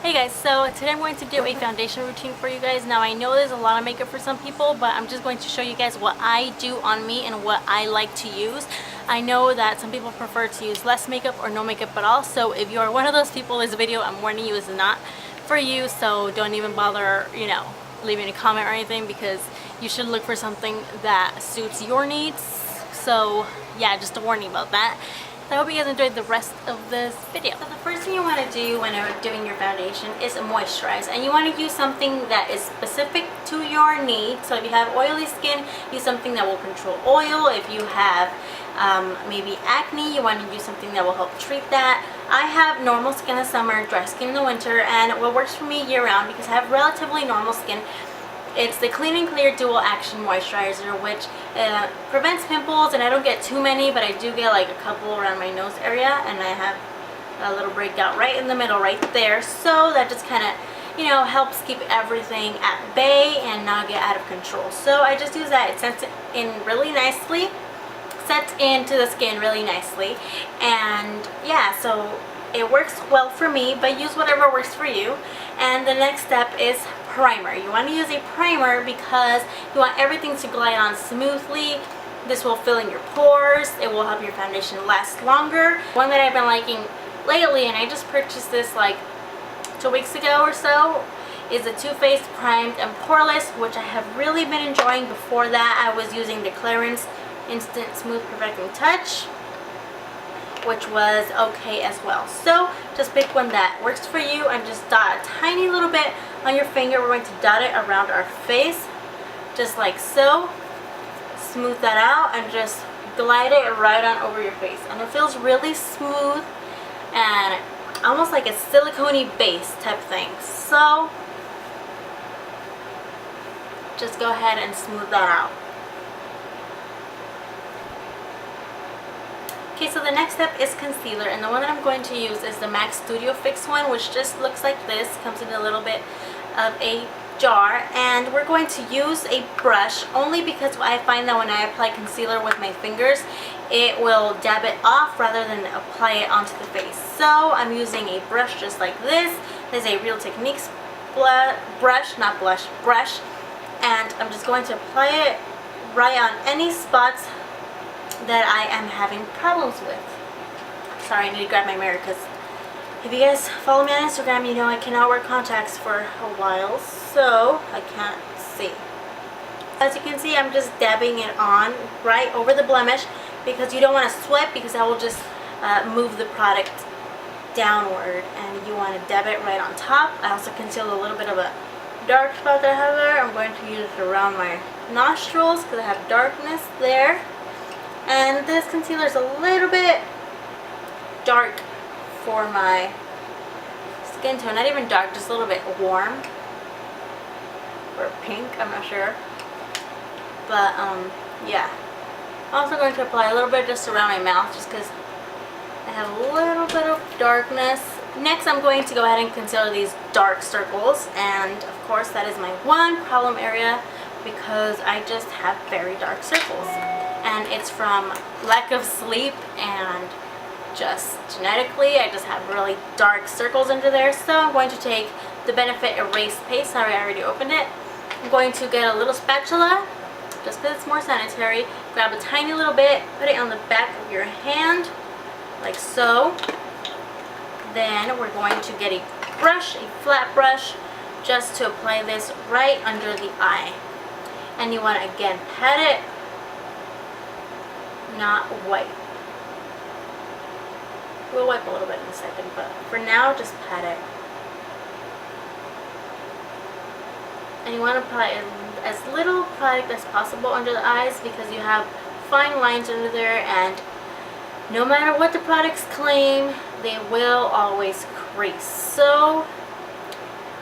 Hey guys, so today I'm going to do a foundation routine for you guys. Now I know there's a lot of makeup for some people, but I'm just going to show you guys what I do on me and what I like to use. I know that some people prefer to use less makeup or no makeup at all, so if you are one of those people, this video, I'm warning you, is not for you, so don't even bother, leaving a comment or anything, because you should look for something that suits your needs. So yeah, just a warning about that. I hope you guys enjoyed the rest of this video. So the first thing you want to do when you're doing your foundation is moisturize, and you want to use something that is specific to your needs. So if you have oily skin, use something that will control oil. If you have maybe acne, you want to use something that will help treat that. I have normal skin in the summer, dry skin in the winter, and what works for me year round, because I have relatively normal skin, it's the Clean and Clear Dual Action Moisturizer, which prevents pimples, and I don't get too many, but I do get like a couple around my nose area, and I have a little breakout right in the middle right there, so that just kind of helps keep everything at bay and not get out of control. So I just use that. It sets in really nicely, sets into the skin really nicely, and yeah, so it works well for me, but use whatever works for you. And the next step is primer. You want to use a primer because you want everything to glide on smoothly. This will fill in your pores. It will help your foundation last longer. One that I've been liking lately, and I just purchased this like 2 weeks ago or so, is the Too Faced Primed and Poreless, which I have really been enjoying. Before that, I was using the Clarins Instant Smooth Perfecting Touch, which was okay as well. So just pick one that works for you and just dot a tiny little bit on your finger. We're going to dot it around our face, just like so. Smooth that out and just glide it right on over your face, and it feels really smooth and almost like a silicone base type thing. So just go ahead and smooth that out. Okay, so the next step is concealer, and the one that I'm going to use is the MAC Studio Fix one, which just looks like this. Comes in a little bit of a jar, and we're going to use a brush only because I find that when I apply concealer with my fingers, it will dab it off rather than apply it onto the face. So I'm using a brush just like this. This is a Real Techniques brush, not blush, brush, and I'm just going to apply it right on any spots that I am having problems with. Sorry, I need to grab my mirror, because if you guys follow me on Instagram, you know I cannot wear contacts for a while, so I can't see. As you can see, I'm just dabbing it on right over the blemish, because you don't want to sweat, because that will just move the product downward, and you want to dab it right on top. I also concealed a little bit of a dark spot that I have there. I'm going to use it around my nostrils because I have darkness there. And this concealer is a little bit dark for my skin tone. Not even dark, just a little bit warm. Or pink, I'm not sure. But, yeah. I'm also going to apply a little bit just around my mouth, just because I have a little bit of darkness. Next, I'm going to go ahead and conceal these dark circles. And, of course, that is my one problem area, because I just have very dark circles. And it's from lack of sleep and just genetically, I just have really dark circles under there. So I'm going to take the Benefit Erase Paste. Sorry, I already opened it. I'm going to get a little spatula, just because it's more sanitary. Grab a tiny little bit, put it on the back of your hand, like so. Then we're going to get a brush, a flat brush, just to apply this right under the eye. And you want to, again, pat it, not wipe. We'll wipe a little bit in a second, but for now, just pat it. And you want to apply as little product as possible under the eyes, because you have fine lines under there, and no matter what the products claim, they will always crease. So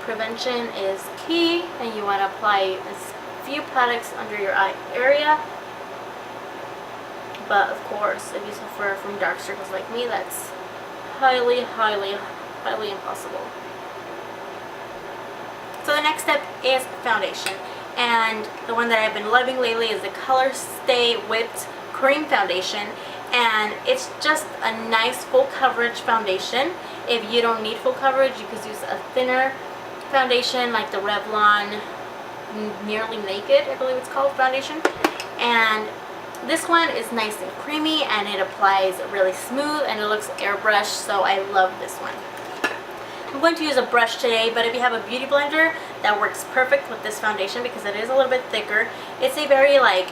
prevention is key, and you want to apply as few products under your eye area. But of course, if you suffer from dark circles like me, that's highly, highly, highly impossible. So the next step is foundation, and the one that I've been loving lately is the Color Stay Whipped Cream Foundation, and it's just a nice full coverage foundation. If you don't need full coverage, you could use a thinner foundation like the Revlon Nearly Naked, I believe it's called, foundation. And this one is nice and creamy, and it applies really smooth, and it looks airbrushed, so I love this one. I'm going to use a brush today, but if you have a beauty blender, that works perfect with this foundation because it is a little bit thicker. It's a very like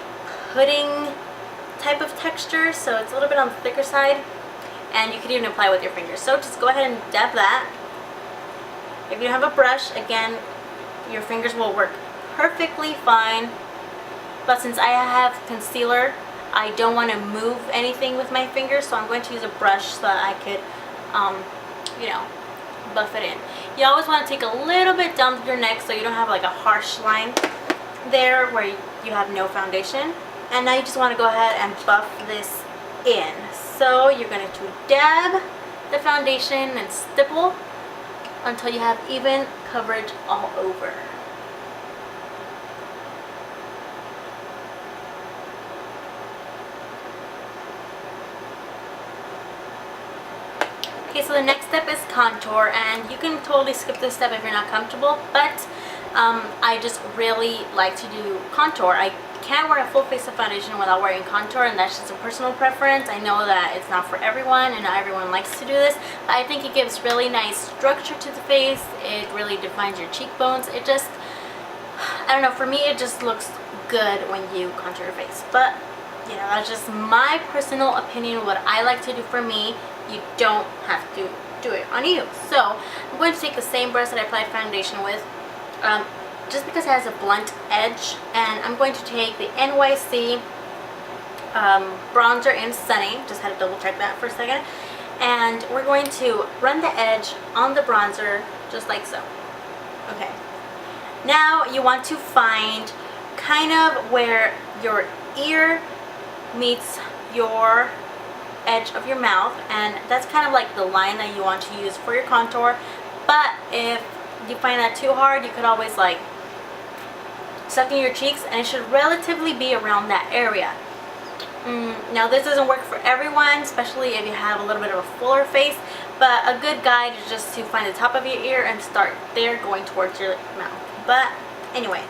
pudding type of texture, so it's a little bit on the thicker side, and you can even apply with your fingers. So just go ahead and dab that. If you don't have a brush, again, your fingers will work perfectly fine. But since I have concealer, I don't want to move anything with my fingers, so I'm going to use a brush so that I could, you know, buff it in. You always want to take a little bit down your neck so you don't have like a harsh line there where you have no foundation. And now you just want to go ahead and buff this in. So you're going to dab the foundation and stipple until you have even coverage all over. Okay, so the next step is contour, and you can totally skip this step if you're not comfortable, but I just really like to do contour. I can't wear a full face of foundation without wearing contour, and that's just a personal preference. I know that it's not for everyone, and not everyone likes to do this, but I think it gives really nice structure to the face. It really defines your cheekbones. It just, I don't know, for me it just looks good when you contour your face. But, you know, that's just my personal opinion, what I like to do for me. You don't have to do it on you. So I'm going to take the same brush that I applied foundation with, just because it has a blunt edge, and I'm going to take the NYC bronzer in Sunny. Just had to double check that for a second. And we're going to run the edge on the bronzer just like so. Okay. Now you want to find kind of where your ear meets your edge of your mouth, and that's kind of like the line that you want to use for your contour. But if you find that too hard, you could always like suck in your cheeks, and it should relatively be around that area. Now this doesn't work for everyone, especially if you have a little bit of a fuller face, but a good guide is just to find the top of your ear and start there going towards your mouth. But anyway,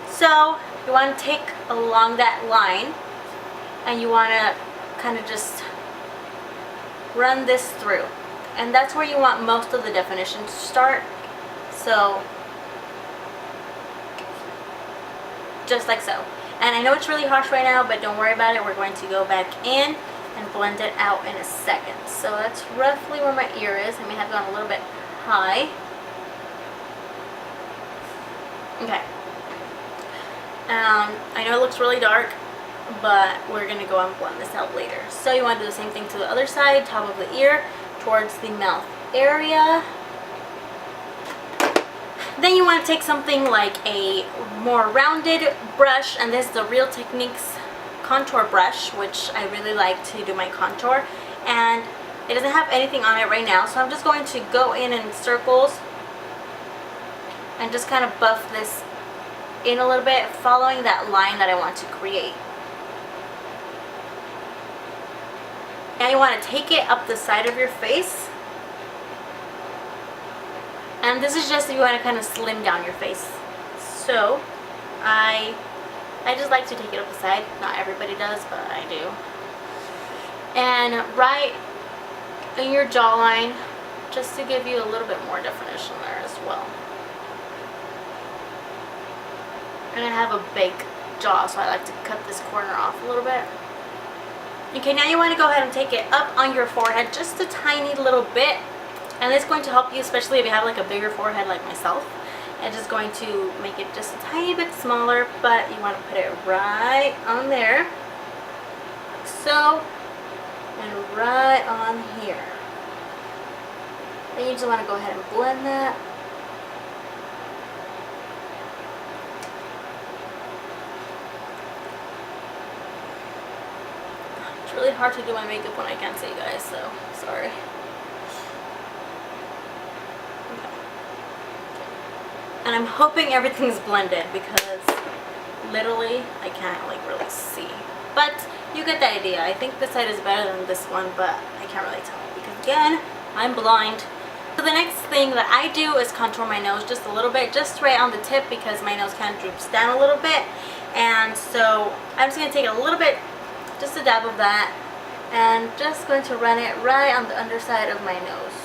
so you want to take along that line, and you want to kind of just run this through, and that's where you want most of the definition to start. So just like so. And I know it's really harsh right now, but don't worry about it. We're going to go back in and blend it out in a second. So that's roughly where my ear is. I may have gone a little bit high. Okay. I know it looks really dark, but we're going to go and blend this out later. So you want to do the same thing to the other side, top of the ear, towards the mouth area. Then you want to take something like a more rounded brush, and this is the Real Techniques contour brush, which I really like to do my contour. And it doesn't have anything on it right now, so I'm just going to go in circles and just kind of buff this in a little bit, following that line that I want to create. Now you want to take it up the side of your face, and this is just if you want to kind of slim down your face. So I just like to take it up the side. Not everybody does, but I do. And right in your jawline, just to give you a little bit more definition there as well. And I have a big jaw, so I like to cut this corner off a little bit. Okay, now you want to go ahead and take it up on your forehead just a tiny little bit, and it's going to help you, especially if you have like a bigger forehead like myself. It's just going to make it just a tiny bit smaller, but you want to put it right on there, like so, and right on here. Then you just want to go ahead and blend that. It's really hard to do my makeup when I can't see you guys, so sorry. Okay. And I'm hoping everything's blended because literally I can't like really see. But you get the idea. I think this side is better than this one, but I can't really tell because again, I'm blind. So the next thing that I do is contour my nose just a little bit, just right on the tip, because my nose kind of droops down a little bit. And so I'm just going to take a little bit, just a dab of that, and just going to run it right on the underside of my nose.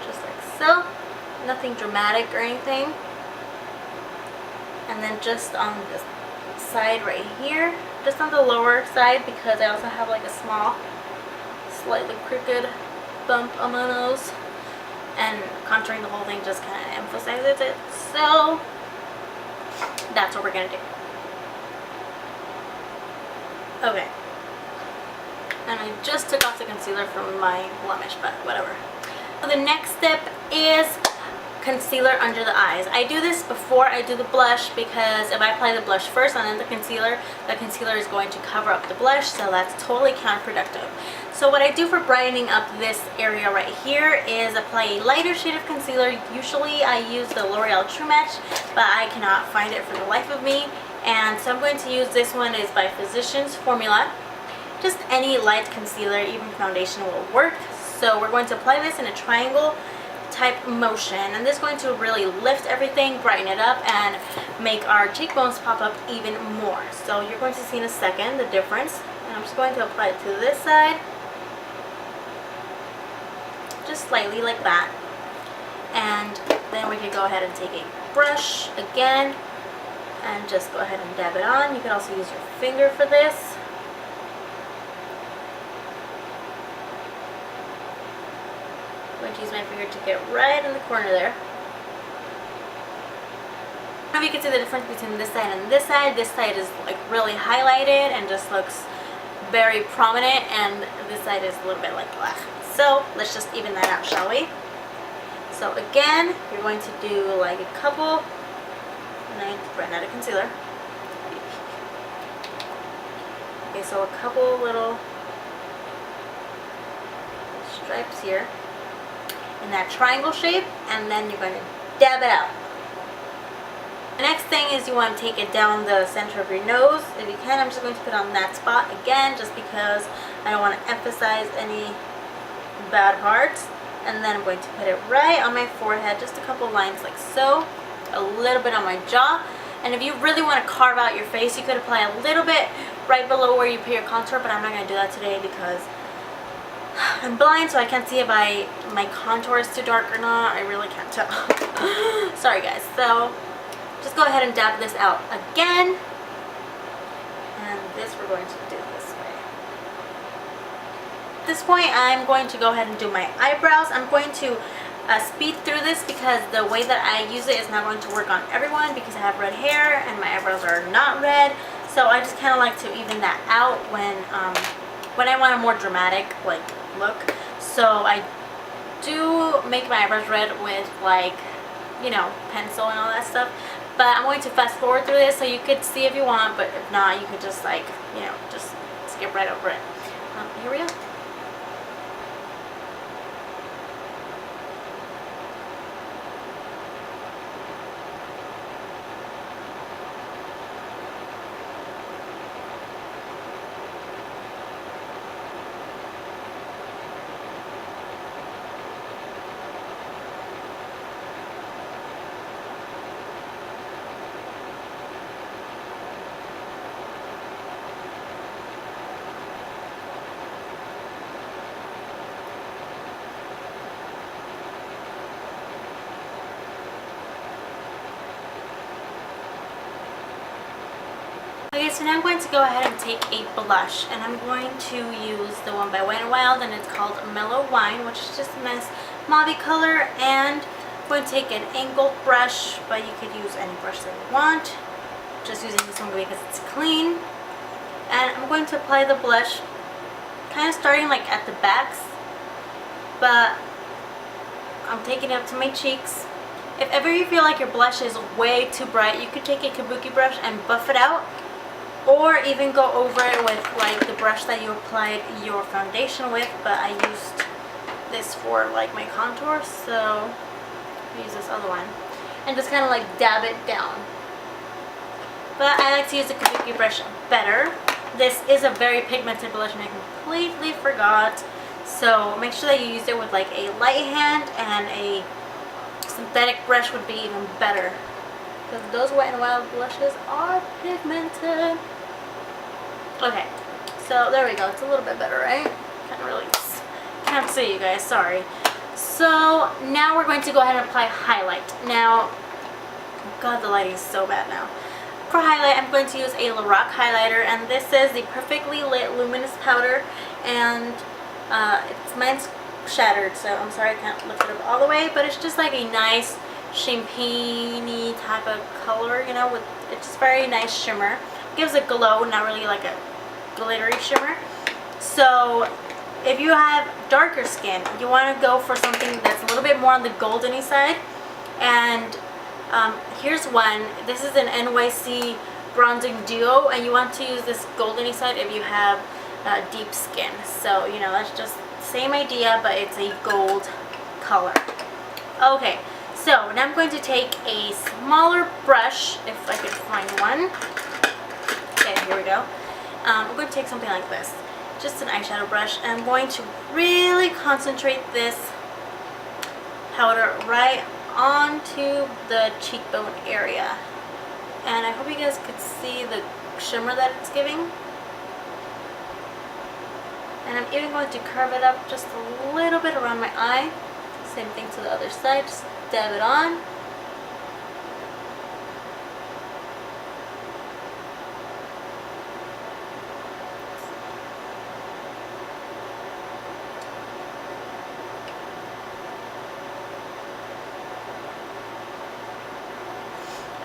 Just like so. Nothing dramatic or anything. And then just on this side right here, just on the lower side, because I also have like a small, slightly crooked bump on my nose, and contouring the whole thing just kind of emphasizes it. So that's what we're gonna do. Okay, and I just took off the concealer from my blemish, but whatever. So the next step is concealer under the eyes. I do this before I do the blush, because if I apply the blush first and then the concealer is going to cover up the blush, so that's totally counterproductive. So what I do for brightening up this area right here is apply a lighter shade of concealer. Usually I use the L'Oreal True Match, but I cannot find it for the life of me, and so I'm going to use this one. Is by Physicians Formula. Just any light concealer, even foundation, will work. So we're going to apply this in a triangle type motion, and this is going to really lift everything, brighten it up, and make our cheekbones pop up even more. So you're going to see in a second the difference. And I'm just going to apply it to this side, just slightly like that. And then we can go ahead and take a brush again and just go ahead and dab it on. You can also use your finger for this. I'm going to use my finger to get right in the corner there. Now you can see the difference between this side and this side. This side is like really highlighted and just looks very prominent, and this side is a little bit like black. So let's just even that out, shall we? So again, you're going to do like a couple, and I ran out of concealer. Okay, so a couple little stripes here in that triangle shape, and then you're going to dab it out. The next thing is you want to take it down the center of your nose. If you can, I'm just going to put on that spot again, just because I don't want to emphasize any bad parts. And then I'm going to put it right on my forehead, just a couple lines like so, a little bit on my jaw. And if you really want to carve out your face, you could apply a little bit right below where you put your contour, but I'm not going to do that today because I'm blind, so I can't see if my contour is too dark or not. I really can't tell. Sorry guys. So just go ahead and dab this out again. And this we're going to do this way. At this point, I'm going to go ahead and do my eyebrows. I'm going to speed through this because the way that I use it is not going to work on everyone, because I have red hair and my eyebrows are not red. So I just kind of like to even that out when I want a more dramatic like look. So I do make my eyebrows red with, like, you know, pencil and all that stuff. But I'm going to fast forward through this so you could see if you want, but if not, you could just, like, you know, just skip right over it. Here we go. Okay, so now I'm going to go ahead and take a blush, and I'm going to use the one by Wet n Wild, and it's called Mellow Wine, which is just a nice mauve color. And I'm going to take an angled brush, but you could use any brush that you want. Just using this one because it's clean. And I'm going to apply the blush, kind of starting like at the backs, but I'm taking it up to my cheeks. If ever you feel like your blush is way too bright, you could take a kabuki brush and buff it out, or even go over it with like the brush that you applied your foundation with. But I used this for like my contour, so I use this other one and just kind of like dab it down. But I like to use the kabuki brush better. This is a very pigmented blush and I completely forgot, So make sure that you use it with like a light hand, and a synthetic brush would be even better, because those Wet n Wild blushes are pigmented. Okay, so there we go. It's a little bit better, right? Can't see you guys, sorry. So now we're going to go ahead and apply highlight. Now, God, the lighting is so bad now. For highlight, I'm going to use a Lorac highlighter, and this is the Perfectly Lit Luminous Powder, and mine's shattered, so I'm sorry I can't lift it up all the way, but it's just like a nice champagne-y type of color, you know, it's just very nice shimmer. Gives a glow, not really like a glittery shimmer. So if you have darker skin, you want to go for something that's a little bit more on the goldeny side. And here's one. This is an NYC bronzing duo, and you want to use this goldeny side if you have deep skin. So, you know, that's just the same idea, but it's a gold color. Okay, so now I'm going to take a smaller brush, if I could find one. Okay, here we go. I'm going to take something like this, just an eyeshadow brush, and I'm going to really concentrate this powder right onto the cheekbone area. And I hope you guys could see the shimmer that it's giving. And I'm even going to curve it up just a little bit around my eye. Same thing to the other side, just dab it on.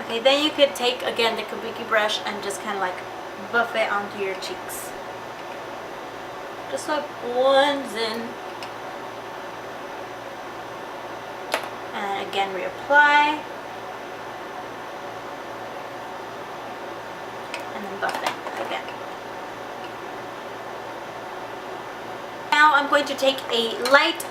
Okay, then you could take, again, the kabuki brush and just kind of like buff it onto your cheeks. Just so it blends in. And again, reapply. And then buff it again. Now I'm going to take a light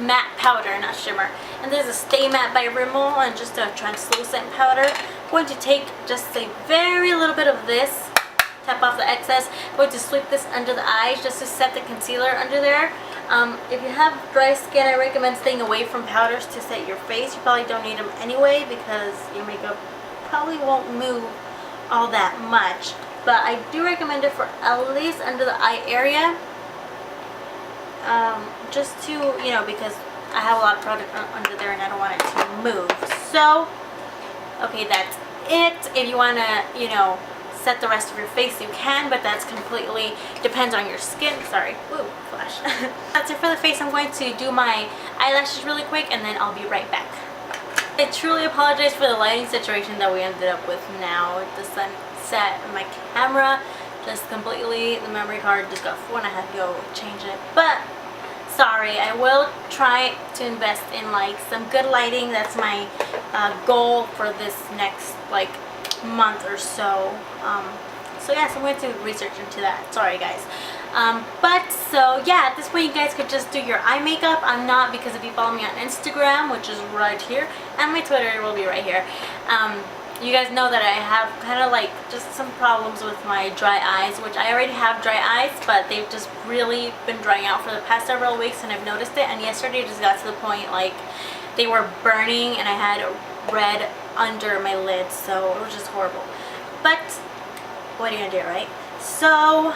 matte powder, not shimmer. And this is a Stay Matte by Rimmel, and just a translucent powder. I'm going to take just a very little bit of this, tap off the excess. I'm going to sweep this under the eyes just to set the concealer under there. If you have dry skin, I recommend staying away from powders to set your face. You probably don't need them anyway, because your makeup probably won't move all that much. But I do recommend it for at least under the eye area. Just to, you know, because I have a lot of product under there and I don't want it to move. So, okay, that's it. If you want to, you know, set the rest of your face, you can, but that's completely depends on your skin. Sorry. Ooh, flash. That's it for the face. I'm going to do my eyelashes really quick, and then I'll be right back. I truly apologize for the lighting situation that we ended up with now. The sun set on my camera just completely, the memory card just got full and I had to go change it. But sorry, I will try to invest in like some good lighting. That's my goal for this next like month or so. So yes, I'm going to research into that. Sorry guys. But so yeah, at this point you guys could just do your eye makeup. I'm not, because if you follow me on Instagram, which is right here, and my Twitter will be right here, you guys know that I have kind of like just some problems with my dry eyes, which I already have dry eyes, but they've just really been drying out for the past several weeks, and I've noticed it. And yesterday it just got to the point like they were burning and I had red under my lids, so it was just horrible. But what are you gonna do, right? So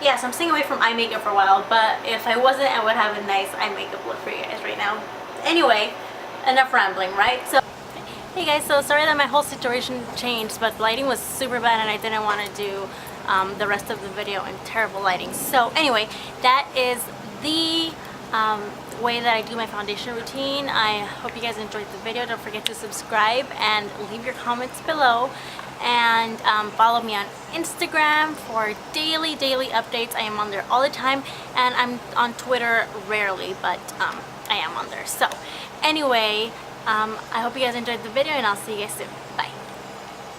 yes, I'm staying away from eye makeup for a while, but if I wasn't, I would have a nice eye makeup look for you guys right now. Anyway, enough rambling, right? So hey guys, so sorry that my whole situation changed, but lighting was super bad and I didn't want to do the rest of the video in terrible lighting. So anyway, that is the way that I do my foundation routine. I hope you guys enjoyed the video. Don't forget to subscribe and leave your comments below, and follow me on Instagram for daily updates. I am on there all the time, and I'm on Twitter rarely, but I am on there. So anyway, I hope you guys enjoyed the video, and I'll see you guys soon.